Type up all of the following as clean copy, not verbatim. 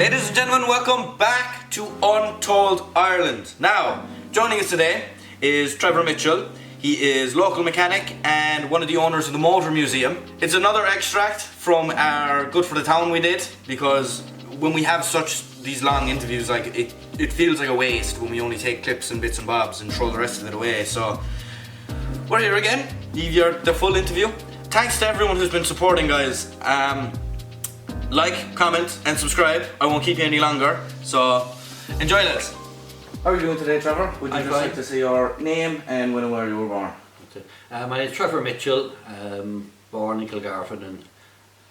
Ladies and gentlemen, welcome back to Untold Ireland. Now, joining us today is Trevor Mitchell. He is local mechanic and one of the owners of the Motor Museum. It's another extract from our Good for the Town we did, because when we have these long interviews, like it feels like a waste when we only take clips and bits and bobs and throw the rest of it away. So we're here again, the full interview. Thanks to everyone who's been supporting, guys. Like, comment and subscribe. I won't keep you any longer, so enjoy this. How are you doing today, Trevor? Would you just like to say your name and when and where you were born? My name is Trevor Mitchell, born in Kilgarvan and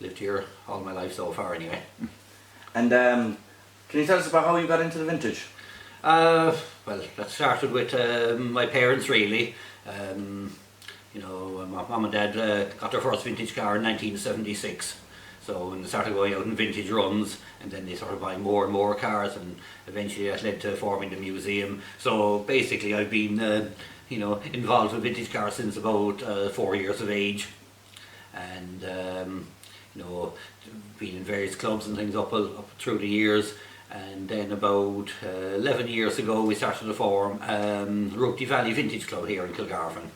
lived here all my life so far anyway. And can you tell us about how you got into the vintage? Well, that started with my parents really. My mum and dad got their first vintage car in 1976. So when they started going out in vintage runs, and then they started buying more and more cars, and eventually that led to forming the museum. So basically I've been involved with vintage cars since about 4 years of age, and been in various clubs and things up through the years. And then about 11 years ago we started to form Roughty Valley Vintage Club here in Kilgarvan.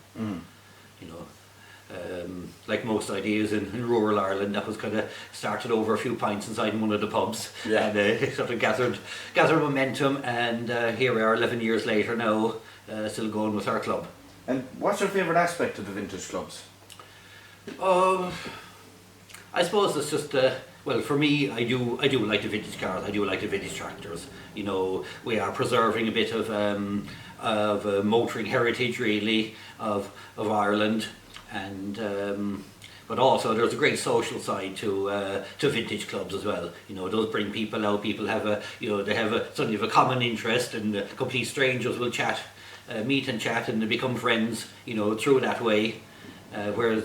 Like most ideas in rural Ireland, that was kind of started over a few pints inside one of the pubs, and it sort of gathered momentum, and here we are 11 years later now, still going with our club. And what's your favourite aspect of the vintage clubs? I suppose it's just well, for me, I do like the vintage cars. I do like the vintage tractors. We are preserving a bit of motoring heritage really of Ireland. And but also there's a great social side to vintage clubs as well. Those bring people out. People have suddenly have a common interest, and complete strangers will meet and chat, and they become friends. Through that way. Whereas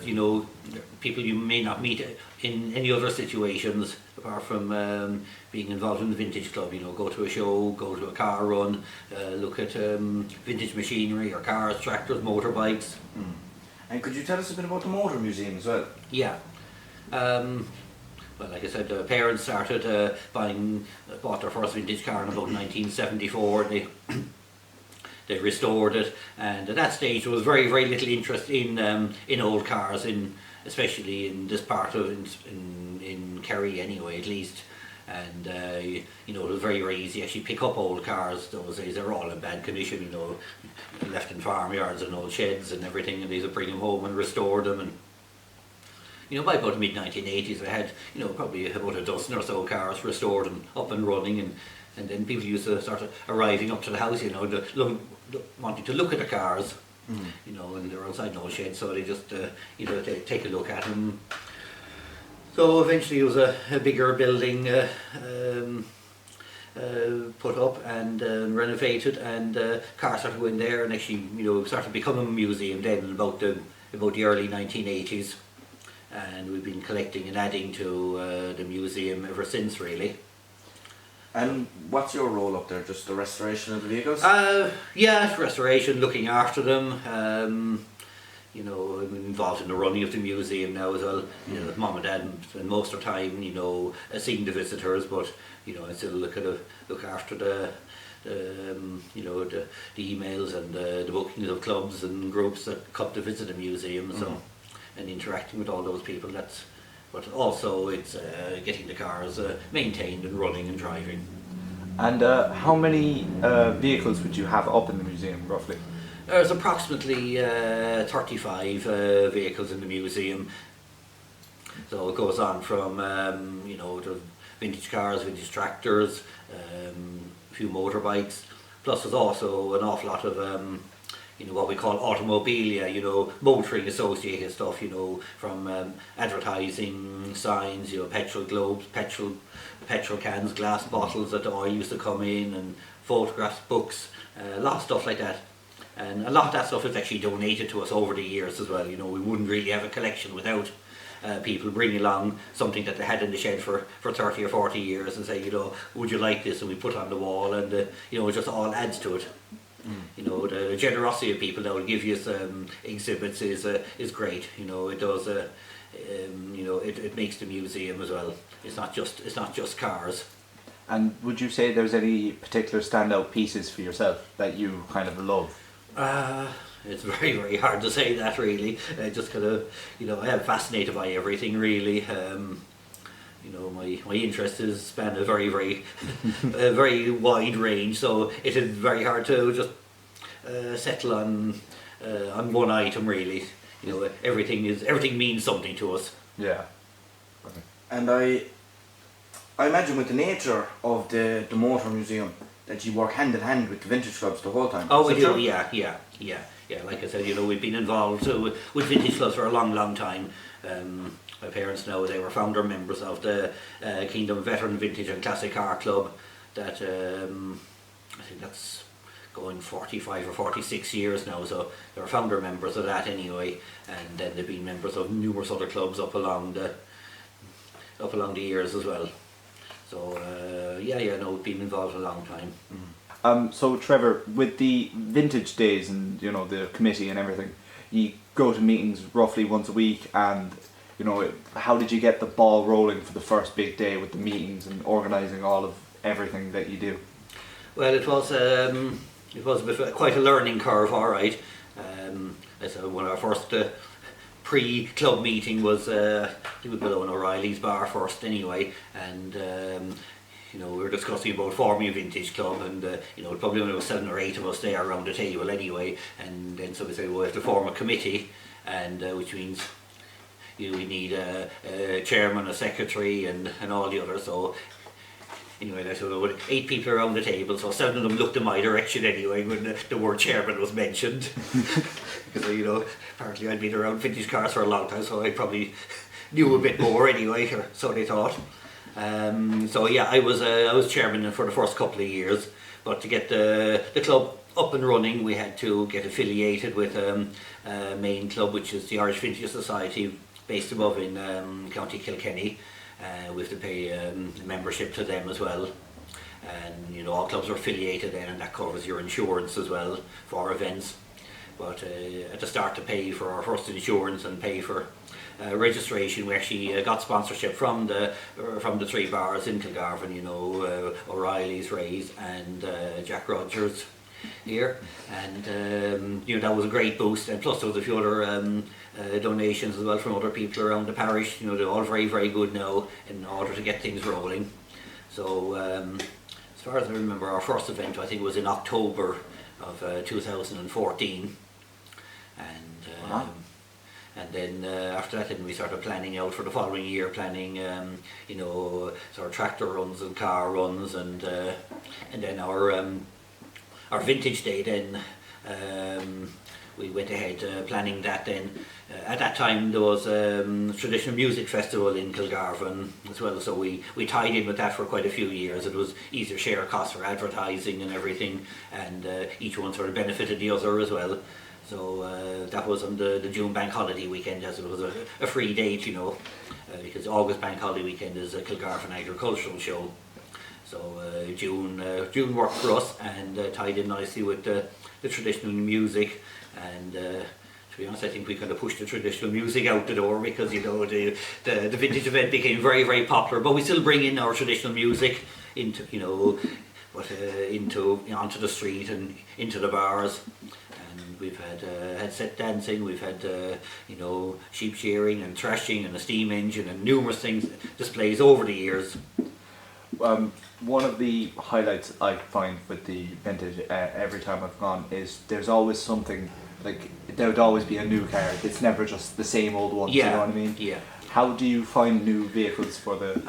people you may not meet in any other situations apart from being involved in the vintage club. Go to a show, go to a car run, look at vintage machinery or cars, tractors, motorbikes. And could you tell us a bit about the Motor Museum as well? Yeah. Well, like I said, the parents bought their first vintage car in about 1974. They restored it, and at that stage there was very, very little interest in old cars, especially in this part of in Kerry anyway, at least. And it was very, very easy to actually pick up old cars. Those days they were all in bad condition, left in farmyards and old sheds and everything, and they would bring them home and restore them. And by about the mid 1980s, I had probably about a dozen or so cars restored and up and running, and then people used to start arriving up to the house, wanting to look at the cars, and they were outside no shed, so they just they take a look at them. So eventually it was a bigger building put up and renovated, and cars started going there, and actually started becoming a museum then in about the early 1980s, and we've been collecting and adding to the museum ever since really. And what's your role up there? Just the restoration of the vehicles? Yeah, restoration, looking after them. I'm involved in the running of the museum now as well. Mum and dad spend most of the time, seeing the visitors, but I still look after the emails and the bookings of clubs and groups that come to visit the museum. So, and interacting with all those people. But also it's getting the cars maintained and running and driving. And how many vehicles would you have up in the museum roughly? There's approximately 35 vehicles in the museum. So it goes on from the vintage cars, vintage tractors, a few motorbikes. Plus there's also an awful lot of what we call automobilia, motoring associated stuff, from advertising signs, petrol globes, petrol cans, glass bottles that the oil used to come in, and photographs, books, a lot of stuff like that. And a lot of that stuff is actually donated to us over the years as well. We wouldn't really have a collection without people bring along something that they had in the shed for 30 or 40 years and say, would you like this? And we put it on the wall, and it just all adds to it. The generosity of people that will give you some exhibits is great. It does. It makes the museum as well. It's not just cars. And would you say there's any particular standout pieces for yourself that you kind of love? It's very, very hard to say that really. I just kind of, I am fascinated by everything really. My interest is span a very, very, a very wide range. So it is very hard to just settle on one item really. Everything means something to us. Yeah. And I imagine with the nature of the motor museum that you work hand in hand with the vintage clubs the whole time. Oh, Is we that do, true? yeah. Like I said, we've been involved with vintage clubs for a long, long time. My parents know they were founder members of the Kingdom Veteran Vintage and Classic Car Club. That I think that's going 45 or 46 years now. So they were founder members of that anyway, and then they've been members of numerous other clubs up along the years as well. So we've been involved a long time. So Trevor, with the vintage days and the committee and everything, you go to meetings roughly once a week, and how did you get the ball rolling for the first big day with the meetings and organising all of everything that you do? Well, it was quite a learning curve, all right. One of our first pre-club meeting was it was below in O'Reilly's bar first anyway, and we were discussing about forming a vintage club, and probably only was 7 or 8 of us there around the table anyway, and then so we said, well, we have to form a committee, and which means we need a chairman, a secretary, and all the others. So anyway, there were 8 people around the table, so 7 of them looked in my direction anyway when the word chairman was mentioned. Because apparently I'd been around vintage cars for a long time, so I probably knew a bit more anyway, or so they thought. I was chairman for the first couple of years, but to get the club up and running, we had to get affiliated with a main club, which is the Irish Vintage Society, based above in County Kilkenny. We have to pay membership to them as well, and all clubs are affiliated then, and that covers your insurance as well for events. But at the start, to pay for our first insurance and pay for registration, we actually got sponsorship from the 3 bars in Kilgarvan, O'Reilly's, Ray's, and Jack Rogers here, and that was a great boost. And plus there was a few other donations as well from other people around the parish. They're all very, very good now in order to get things rolling. So as far as I remember, our first event, I think, was in October of 2014, and and then after that, then we started planning out for the following year, planning sort of tractor runs and car runs, and then our vintage day. Then we went ahead planning that. Then at that time there was traditional music festival in Kilgarvan as well, so we tied in with that for quite a few years. It was easier share costs for advertising and everything, and each one sort of benefited the other as well. So that was on the June bank holiday weekend, as it was a free date, because August bank holiday weekend is a Kilgarvan agricultural show. So June worked for us, and tied in nicely with the traditional music. And to be honest, I think we kind of pushed the traditional music out the door, because the vintage event became very, very popular. But we still bring in our traditional music into onto the street and into the bars. And we've had set dancing, we've had sheep shearing and thrashing and a steam engine and numerous things, displays over the years. One of the highlights I find with the vintage every time I've gone is there's always something, like there would always be a new car. It's never just the same old one. Yeah. You know what I mean? Yeah. How do you find new vehicles for the?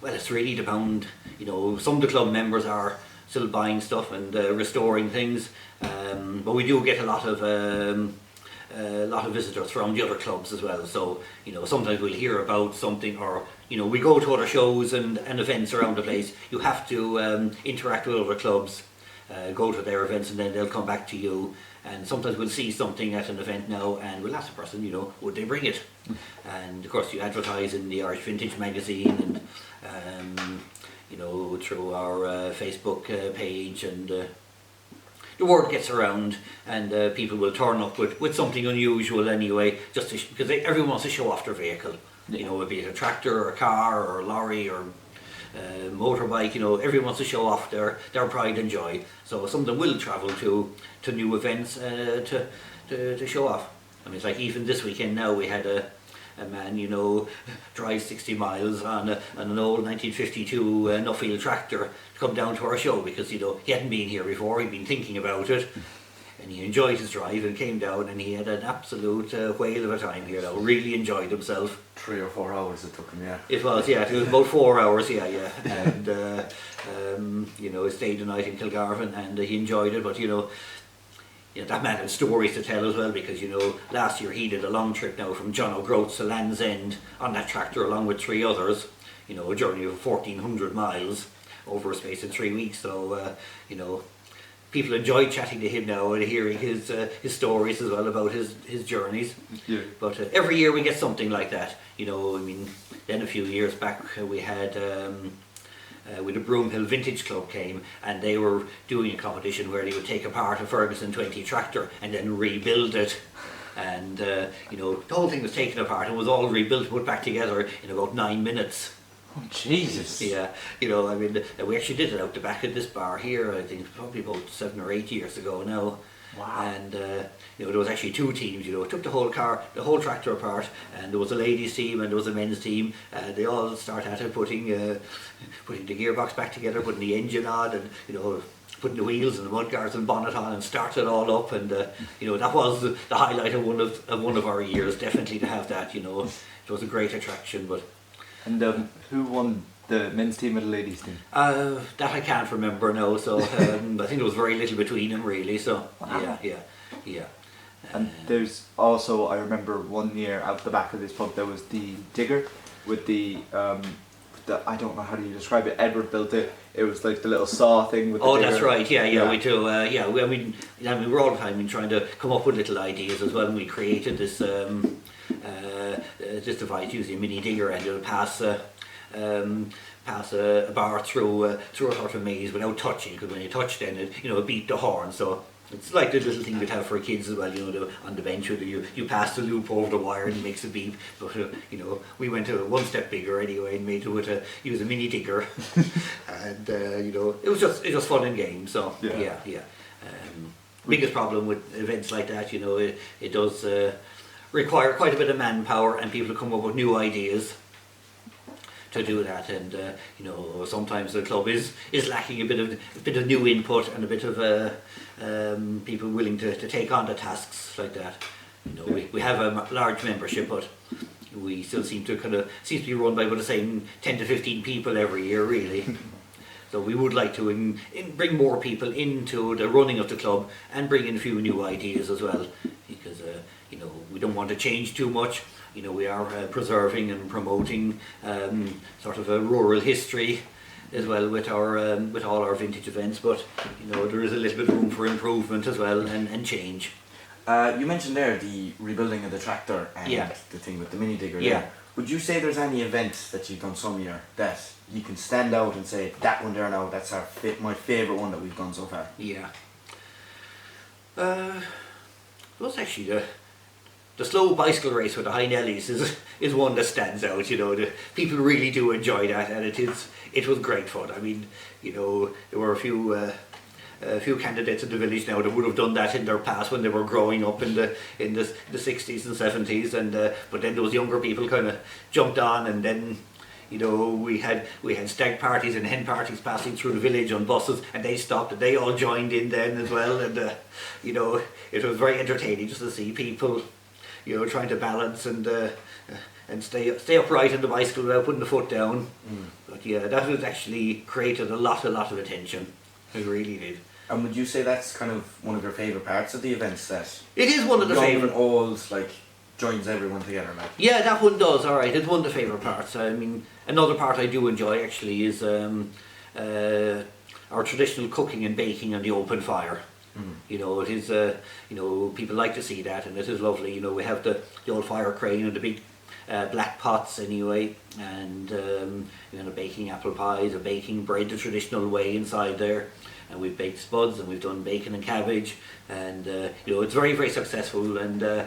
Well, it's really depend. Some of the club members are still buying stuff and restoring things, but we do get a lot of visitors from the other clubs as well. So sometimes we'll hear about something, or we go to other shows and events around the place. You have to interact with other clubs, go to their events, and then they'll come back to you. And sometimes we'll see something at an event now, and we'll ask the person, would they bring it? And of course you advertise in the Irish Vintage magazine, and through our Facebook page, and the word gets around, and people will turn up with something unusual anyway, just because everyone wants to show off their vehicle. Be it a tractor or a car or a lorry or motorbike, everyone wants to show off their pride and joy. So some of them will travel to new events to show off. I mean, it's like even this weekend now we had a man, drive 60 miles on an old 1952 Nuffield tractor to come down to our show because, he hadn't been here before, he'd been thinking about it. And he enjoyed his drive and came down and he had an absolute whale of a time here now, really enjoyed himself. 3 or 4 hours it took him, yeah. It was about 4 hours, yeah. And, he stayed the night in Kilgarvan and he enjoyed it, but, that man had stories to tell as well because, last year he did a long trip now from John O'Groats to Land's End on that tractor along with 3 others, a journey of 1,400 miles over a space of 3 weeks. So, people enjoy chatting to him now and hearing his stories as well about his journeys. Yeah. But every year we get something like that. Then a few years back we had with the Broomhill Vintage Club came and they were doing a competition where they would take apart a Ferguson 20 tractor and then rebuild it. And the whole thing was taken apart and was all rebuilt, put back together in about 9 minutes. Oh, Jesus. Yeah, we actually did it out the back of this bar here, I think probably about 7 or 8 years ago now. Wow. And there was actually 2 teams, took the whole tractor apart, and there was a ladies team and there was a men's team. They all started at it, putting the gearbox back together, putting the engine on, and putting the wheels and the mudguards and bonnet on, and started it all up. And that was the highlight of one of our years, definitely to have that. It was a great attraction. But And who won the men's team or the ladies team? that I can't remember now. So I think there was very little between them really. So Wow. yeah. And there's also, I remember one year out the back of this pub there was the digger with the I don't know how do you describe it. Edward built it. It was like the little saw thing with the digger. That's right. Yeah. We do. We were all the time trying to come up with little ideas as well. And we created this device using a mini digger, and it would pass a bar through a sort of maze without touching. Because when you touch, then it beat the horn. So it's like the little thing we'd have for kids as well. On the bench, where you pass the loop over the wire and it makes a beep. But we went one step bigger anyway and made it use a mini digger, and it was just fun and games. So yeah. Biggest problem with events like that, it does require quite a bit of manpower and people to come up with new ideas to do that. And sometimes the club is lacking a bit of new input and a bit of people willing to take on the tasks like that. We have a large membership, but we still seems to be run by about the same 10 to 15 people every year really. So we would like to bring more people into the running of the club and bring in a few new ideas as well, because we don't want to change too much. We are preserving and promoting sort of a rural history as well with all our vintage events, but there is a little bit of room for improvement as well and change. You mentioned there the rebuilding of the tractor and the thing with the mini digger. Yeah. There. Would you say there's any events that you've done some year that you can stand out and say that one there now, that's my favourite one that we've done so far? Yeah. What's actually the slow bicycle race with the high nellies is one that stands out. The people really do enjoy that, and it was great fun. I mean, there were a few candidates in the village now that would have done that in their past when they were growing up in the 60s and 70s, and but then those younger people kind of jumped on, and then we had stag parties and hen parties passing through the village on buses, and they stopped and they all joined in then as well, and it was very entertaining just to see people trying to balance and stay upright on the bicycle without putting the foot down. But yeah, that has actually created a lot of attention. It really did. And would you say that's kind of one of your favourite parts of the events, that it is one of the favourite. Old, joins everyone together, like? Yeah, that one does. All right, it's one of the favourite parts. I mean, another part I do enjoy actually is our traditional cooking and baking on the open fire. It is people like to see that, and it is lovely. We have the old fire crane and the big black pots anyway, and baking apple pies or baking bread the traditional way inside there, and we've baked spuds and we've done bacon and cabbage, and it's very, very successful, and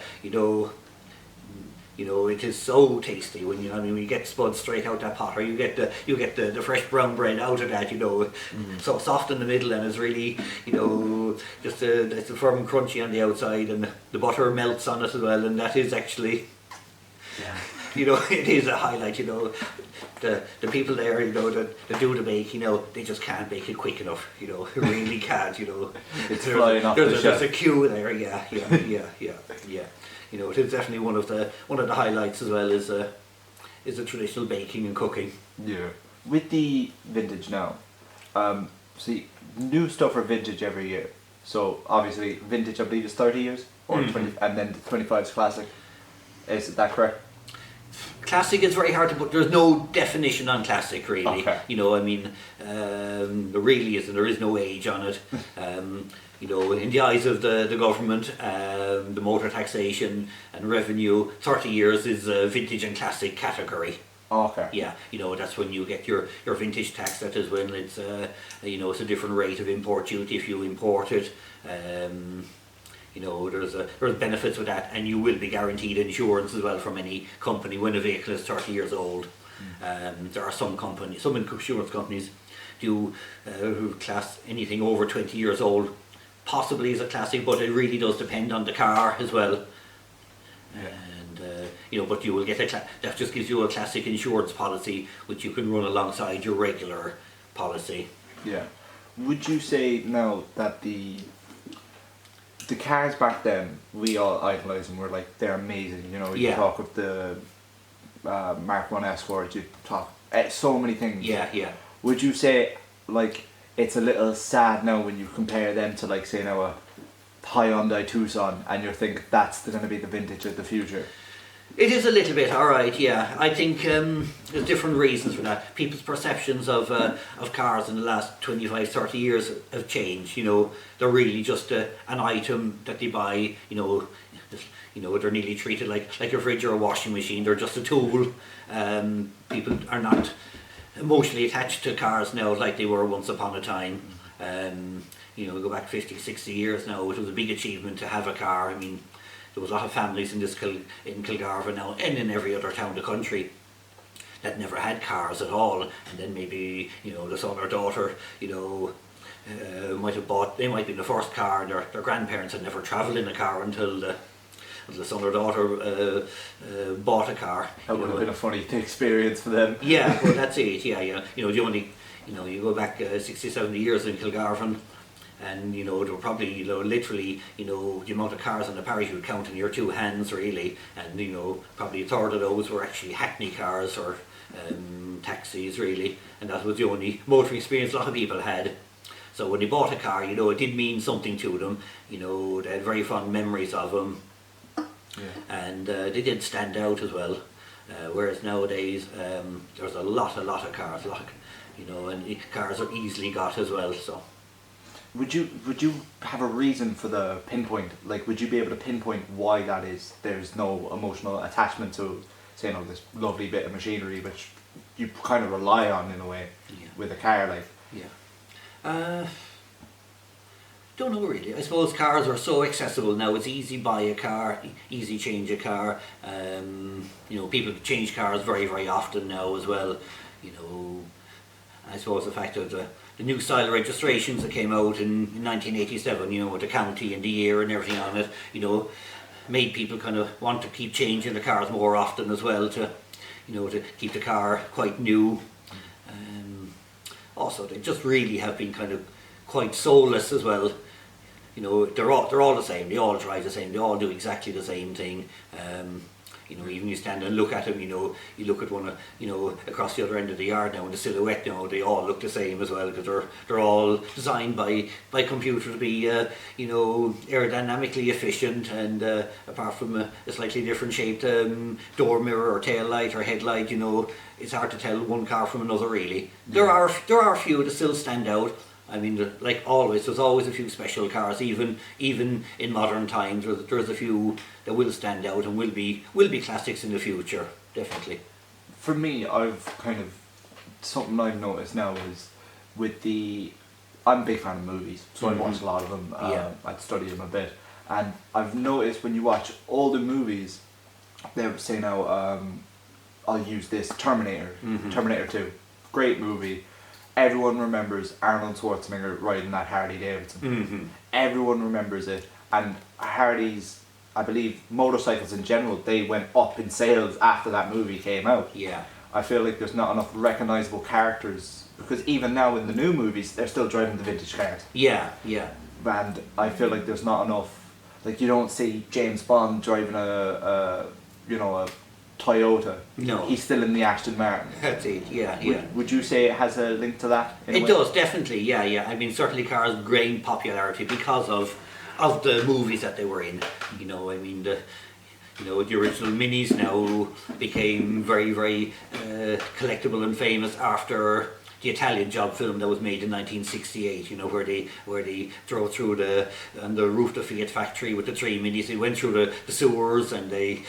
You know, it is so tasty when when you get spuds straight out that pot, or you get the fresh brown bread out of that. You know, so soft in the middle, and it's really, just it's a firm and crunchy on the outside, and the butter melts on it as well, and that is actually, it is a highlight. The people there, that do the bake, they just can't bake it quick enough. They really can't. It's flying off the there's shelf. a queue there. Yeah. It is definitely one of the highlights as well, is the traditional baking and cooking. Yeah. With the vintage now, see, new stuff are vintage every year. So obviously vintage, I believe, is 30 years or 20, and then 25 is classic. Is that correct? Classic is very hard to put. There's no definition on classic, really. Okay. There really isn't. There is no age on it. In the eyes of the government, the motor taxation and revenue, 30 years is a vintage and classic category. Okay. Yeah, that's when you get your vintage tax. That is when it's it's a different rate of import duty if you import it. There's benefits with that, and you will be guaranteed insurance as well from any company when a vehicle is 30 years old. There are some insurance companies do who class anything over 20 years old possibly as a classic, but it really does depend on the car as well. Yeah. And but you will get that just gives you a classic insurance policy which you can run alongside your regular policy. Yeah. Would you say now that the cars back then, we all idolise them, we're like, they're amazing, you talk of the Mark 1 Escort, you talk so many things. Yeah. Would you say, like, it's a little sad now when you compare them to, like, say now a Hyundai Tucson, and you think that's going to be the vintage of the future? It is a little bit, alright, yeah. I think there's different reasons for that. People's perceptions of cars in the last 25, 30 years have changed. They're really just an item that they buy. They're nearly treated like a fridge or a washing machine. They're just a tool. People are not emotionally attached to cars now like they were once upon a time. Go back 50, 60 years now, it was a big achievement to have a car. I mean, there was a lot of families in Kilgarvan now, and in every other town in the country, that never had cars at all. And then maybe the son or daughter they might be the first car. Their grandparents had never travelled in a car until the son or daughter bought a car. That would have been a funny experience for them. Yeah, well, that's it. Yeah. You go back 60, 70 years in Kilgarvan, and there were probably literally the amount of cars on the parish you would count in your two hands, really, and probably a third of those were actually hackney cars or taxis, really, and that was the only motoring experience a lot of people had. So when they bought a car, it did mean something to them. They had very fond memories of them. Yeah. And they did stand out as well. Whereas nowadays, there's a lot of cars, and cars are easily got as well. So, would you have a reason for the pinpoint? Like, would you be able to pinpoint why that is? There's no emotional attachment to, say, this lovely bit of machinery which you kind of rely on in a way with a car, like. Yeah. Don't know really. I suppose cars are so accessible now. It's easy buy a car, easy change a car. People change cars very, very often now as well. I suppose the fact of the new style registrations that came out in 1987, with the county and the year and everything on it, made people kind of want to keep changing the cars more often as well to keep the car quite new. Also, they just really have been kind of quite soulless as well. They're all the same. They all drive the same. They all do exactly the same thing. Even you stand and look at them. You look at one, across the other end of the yard now in the silhouette. They all look the same as well, because they're all designed by computer to be aerodynamically efficient, and apart from a slightly different shaped door mirror or tail light or headlight, it's hard to tell one car from another really. There are a few that still stand out. I mean, like always, there's always a few special cars. Even in modern times, there's a few that will stand out and will be classics in the future, definitely. For me, something I've noticed now is I'm a big fan of movies, so I watch a lot of them. I'd study them a bit, and I've noticed when you watch older movies, they would say now, I'll use this Terminator, Terminator 2, great movie. Everyone remembers Arnold Schwarzenegger riding that Harley Davidson. Everyone remembers it, and Harleys, I believe, motorcycles in general, they went up in sales after that movie came out. Yeah. I feel like there's not enough recognisable characters, because even now in the new movies, they're still driving the vintage cars. Yeah. And I feel like there's not enough, like you don't see James Bond driving a Toyota. No. He's still in the Aston Martin. That's it. Yeah. Would you say it has a link to that? In a It way? does, definitely, yeah. I mean, certainly cars gained popularity because of the movies that they were in. You know, I mean, the original Minis now became very, very collectible and famous after the Italian Job film that was made in 1968. You know, where they drove through the roof of the Fiat factory with the 3 Minis. They went through the sewers and they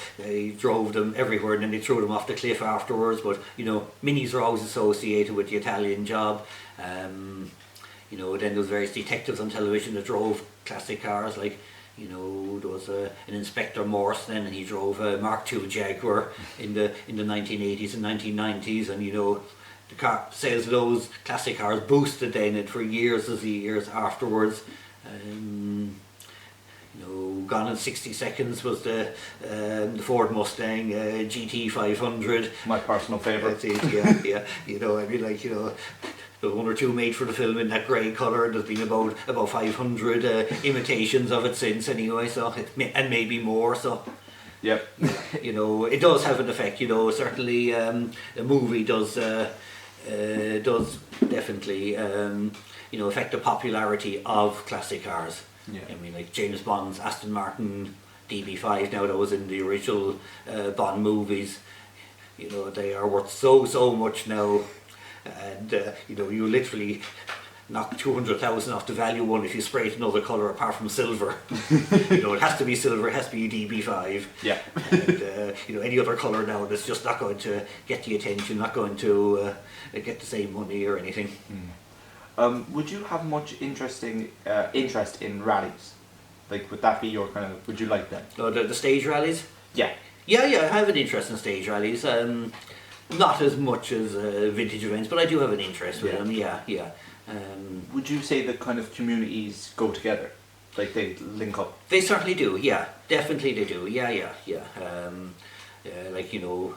drove them everywhere, and then they threw them off the cliff afterwards. But you know, Minis are always associated with the Italian Job. You know, then there was various detectives on television that drove classic cars, like, you know, there was an Inspector Morse then, and he drove a Mark II Jaguar in the 1980s and 1990s, and you know, the car sales of those classic cars boosted then for years afterwards. You know, gone in 60 seconds was the Ford Mustang GT 500. My personal favourite. That's it, yeah. You know, I mean, like, you know, there were 1 or 2 made for the film in that grey colour. There's been about 500 imitations of it since anyway, so and maybe more, so. Yep. You know, it does have an effect, you know, certainly the movie does definitely, you know, affect the popularity of classic cars. Yeah. I mean, like James Bond's Aston Martin DB5 now, that was in the original Bond movies, you know, they are worth so much now, and you know, you literally knock 200,000 off the value one if you spray it another colour apart from silver. You know, it has to be silver, it has to be DB5. Yeah. And you know, any other colour now that's just not going to get the attention, not going to get the same money or anything. Would you have much interest in rallies? Like, would that be your kind of? Would you like them? Oh, the stage rallies? Yeah. Yeah, I have an interest in stage rallies. Not as much as vintage events, but I do have an interest with them. Yeah. Would you say that kind of communities go together, like they link up? They certainly do. Yeah, definitely they do. Yeah. Like, you know,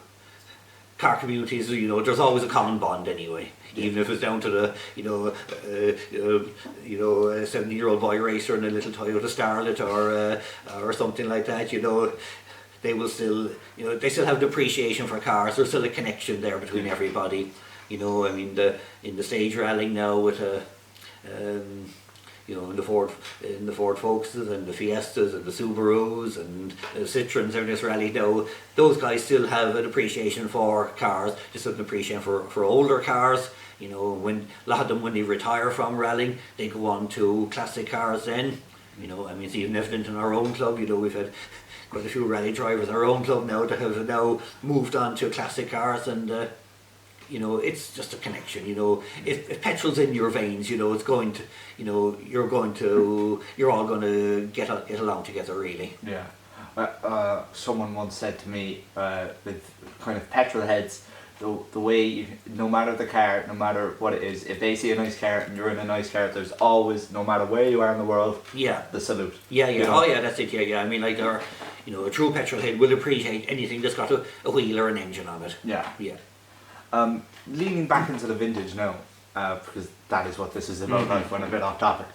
car communities. You know, there's always a common bond anyway. Even if it's down to the, you know, a 70-year-old boy racer in a little Toyota Starlet or something like that. You know, they will still, you know, they still have the appreciation for cars. There's still a connection there between everybody. You know, I mean, in the stage rallying now with you know, in the Ford Focuses and the Fiestas and the Subarus and the Citroens in this rally now, those guys still have an appreciation for cars, just an appreciation for older cars. You know, when a lot of them, when they retire from rallying, they go on to classic cars then. You know, I mean, it's even evident in our own club. You know, we've had quite a few rally drivers in our own club now that have now moved on to classic cars, and you know, it's just a connection. You know, if petrol's in your veins, you know, it's going to, you know, you're all going to get along together, really. Yeah. Someone once said to me, with kind of petrol heads, the way no matter the car, no matter what it is, if they see a nice car and you're in a nice car, there's always, no matter where you are in the world, the salute. Yeah. You know? Oh yeah, that's it. Yeah. I mean, like, you know, a true petrol head will appreciate anything that's got a wheel or an engine on it. Yeah. Leaning back into the vintage now, because that is what this is about. I've went a bit off topic.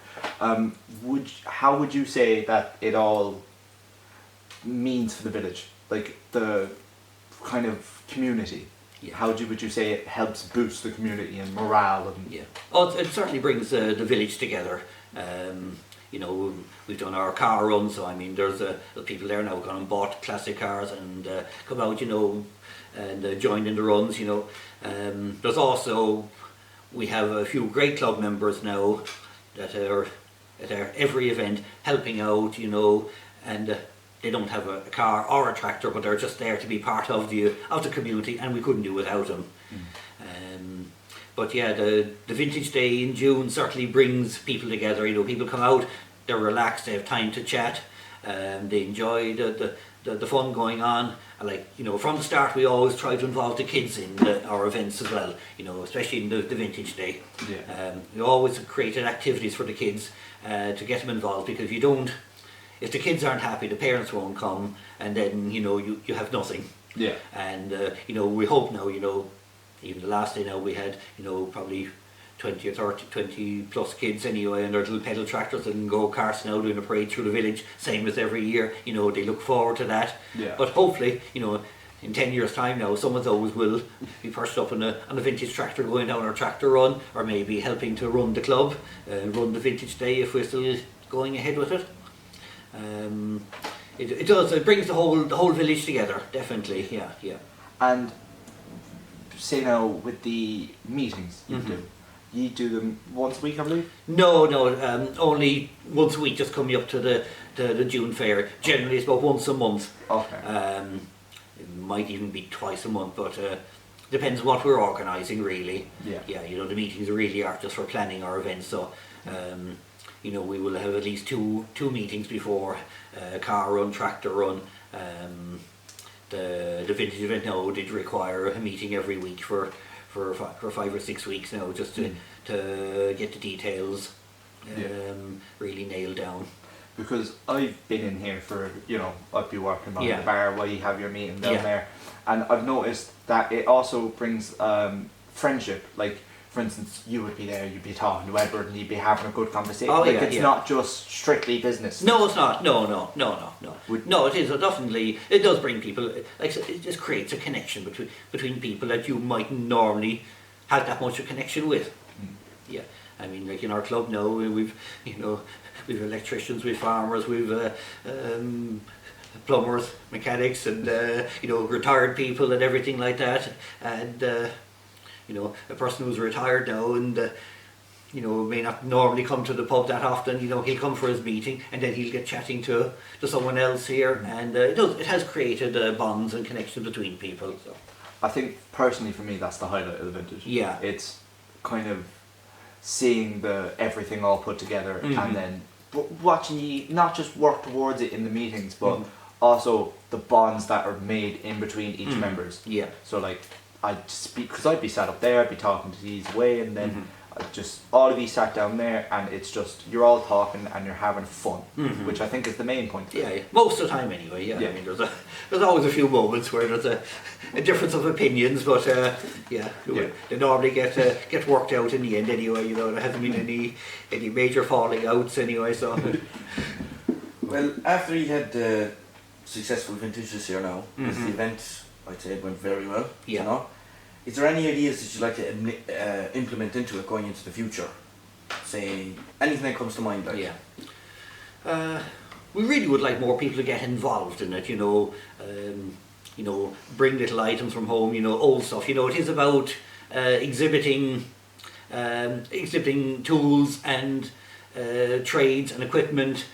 How would you say that it all means for the village, like the kind of community? Yeah. How would you say it helps boost the community and morale? And Yeah. Oh, it certainly brings the village together. You know, we've done our car run, so I mean, there's people there now who've gone and bought classic cars and come out, you know, and joined in the runs, you know. There's also, we have a few great club members now that are at every event helping out, you know, and they don't have a car or a tractor, but they're just there to be part of the community, and we couldn't do without them. But yeah, the Vintage Day in June certainly brings people together. You know, people come out, they're relaxed, they have time to chat, they enjoy the the fun going on. And like, you know, from the start we always try to involve the kids in our events as well, you know, especially in the Vintage Day. Yeah. We always created activities for the kids to get them involved, because if the kids aren't happy, the parents won't come, and then, you know, you have nothing. Yeah. And you know, we hope now, you know, even the last day now we had, you know, probably 20 or 30, 20 plus kids anyway, and their little pedal tractors and go-karts now doing a parade through the village, same as every year. You know, they look forward to that. Yeah. But hopefully, you know, in 10 years time now, some of those will be perched up on a vintage tractor going down our tractor run, or maybe helping to run the club, run the Vintage Day if we're still going ahead with it. It does, it brings the whole village together, definitely, yeah. And say now with the meetings you do them once a week, I believe? No, only once a week, just coming up to the June fair. Generally it's about once a month. Okay. It might even be twice a month, but depends what we're organising really. Yeah. You know, the meetings really are just for planning our events, so you know, we will have at least two meetings before car run, tractor run. The vintage event now did require a meeting every week for 5 or 6 weeks now, just to get the details really nailed down. Because I've been in here for, you know, I'd be working behind Yeah. the bar while you have your meeting down Yeah. there, and I've noticed that it also brings friendship. Like, for instance, you would be there, you'd be talking to Edward, and you'd be having a good conversation. Oh, like, yeah, it's yeah. not just strictly business. No, it's not. No. No, it is. Definitely, it does bring people. Like I said, it just creates a connection between people that you might normally have that much of a connection with. Yeah, I mean, like in our club now, we've electricians, we've farmers, we've plumbers, mechanics, and you know, retired people and everything like that. And you know, a person who's retired now and you know, may not normally come to the pub that often, you know, he'll come for his meeting and then he'll get chatting to someone else here, and it has created bonds and connections between people. So I think personally for me that's the highlight of the vintage. Yeah. It's kind of seeing the everything all put together and then watching you not just work towards it in the meetings, but also the bonds that are made in between each members. Yeah. So like, I'd speak, because I'd be sat up there, I'd be talking to these away, and then I'd just all of you sat down there, and it's just you're all talking and you're having fun, which I think is the main point. Yeah, most of the time anyway. Yeah. Yeah. I mean, there's always a few moments where there's a difference of opinions, but they normally get worked out in the end anyway. You know, there hasn't been any major falling outs anyway. So Well, after you had the successful vintage this year now, the event, I'd say it went very well. Yeah. You know? Is there any ideas that you'd like to implement into it going into the future? Say, anything that comes to mind? Like? yeah. We really would like more people to get involved in it, you know, bring little items from home, you know, old stuff. You know, it is about exhibiting tools and trades and equipment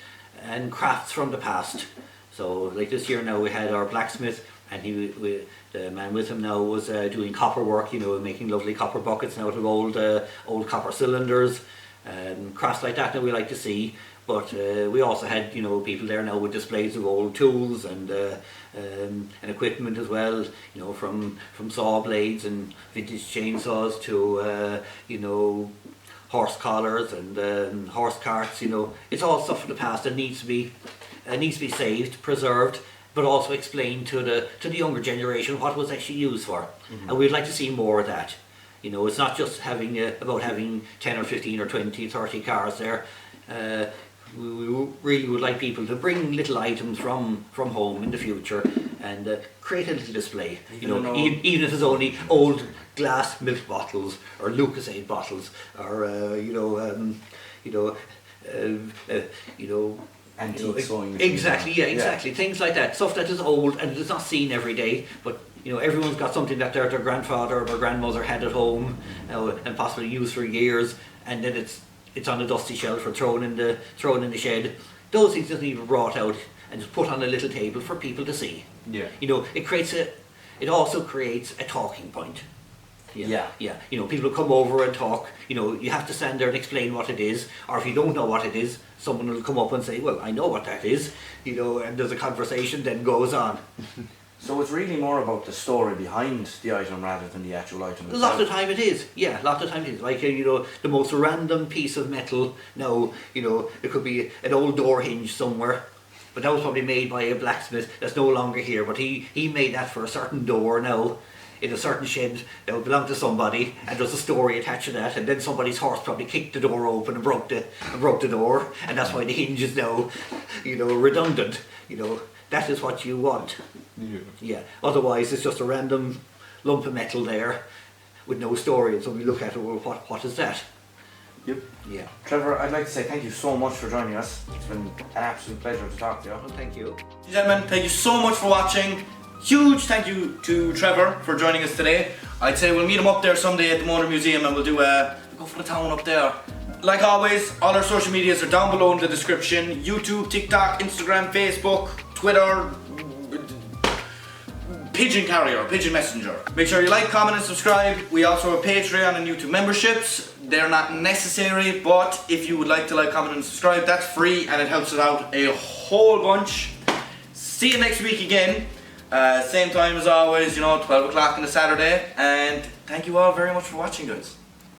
and crafts from the past. So, like this year now, we had our blacksmith, and the man with him now was doing copper work, you know, making lovely copper buckets out of old copper cylinders, crafts like that we like to see. But we also had, you know, people there now with displays of old tools and equipment as well, you know, from saw blades and vintage chainsaws to you know, horse collars and horse carts. You know, it's all stuff from the past that needs to be saved, preserved, but also explained to the younger generation what it was actually used for. And we'd like to see more of that. You know, it's not just about having 10 or 15 or 20, 30 cars there. We really would like people to bring little items from home in the future and create a little display. You know, even if it's only old glass milk bottles or Lucasade bottles, or Antique sewing. Exactly, yeah, exactly. Things like that, stuff that is old and is not seen every day, but you know, everyone's got something that their grandfather or their grandmother had at home and possibly used for years, and then it's on a dusty shelf or thrown in the shed. Those things just need to be brought out and just put on a little table for people to see. Yeah. You know, it also creates a talking point. Yeah. You know, people come over and talk. You know, you have to stand there and explain what it is, or if you don't know what it is, someone will come up and say, "Well, I know what that is." You know, and there's a conversation then goes on. So it's really more about the story behind the item rather than the actual item A itself. lot of time it is, yeah. A lot of time it is. Like you know, the most random piece of metal. Now, you know, it could be an old door hinge somewhere. But that was probably made by a blacksmith that's no longer here. But he made that for a certain door now, in a certain shed that would belong to somebody, and there's a story attached to that. And then somebody's horse probably kicked the door open and broke the door, and that's why the hinge is now, you know, redundant. You know, that is what you want. Yeah. Otherwise, it's just a random lump of metal there with no story. And so we look at it. Well, what is that? Yep. Yeah. Trevor, I'd like to say thank you so much for joining us. It's been an absolute pleasure to talk to you. Well, thank you. Gentlemen, thank you so much for watching. Huge thank you to Trevor for joining us today. I'd say we'll meet him up there someday at the Motor Museum and we'll do go for the town up there. Like always, all our social medias are down below in the description. YouTube, TikTok, Instagram, Facebook, Twitter, Pigeon Carrier, Pigeon Messenger. Make sure you like, comment and subscribe. We also have Patreon and YouTube memberships. They're not necessary, but if you would like to like, comment and subscribe, that's free and it helps us out a whole bunch. See you next week again. Same time as always, you know, 12 o'clock on a Saturday. And thank you all very much for watching, guys.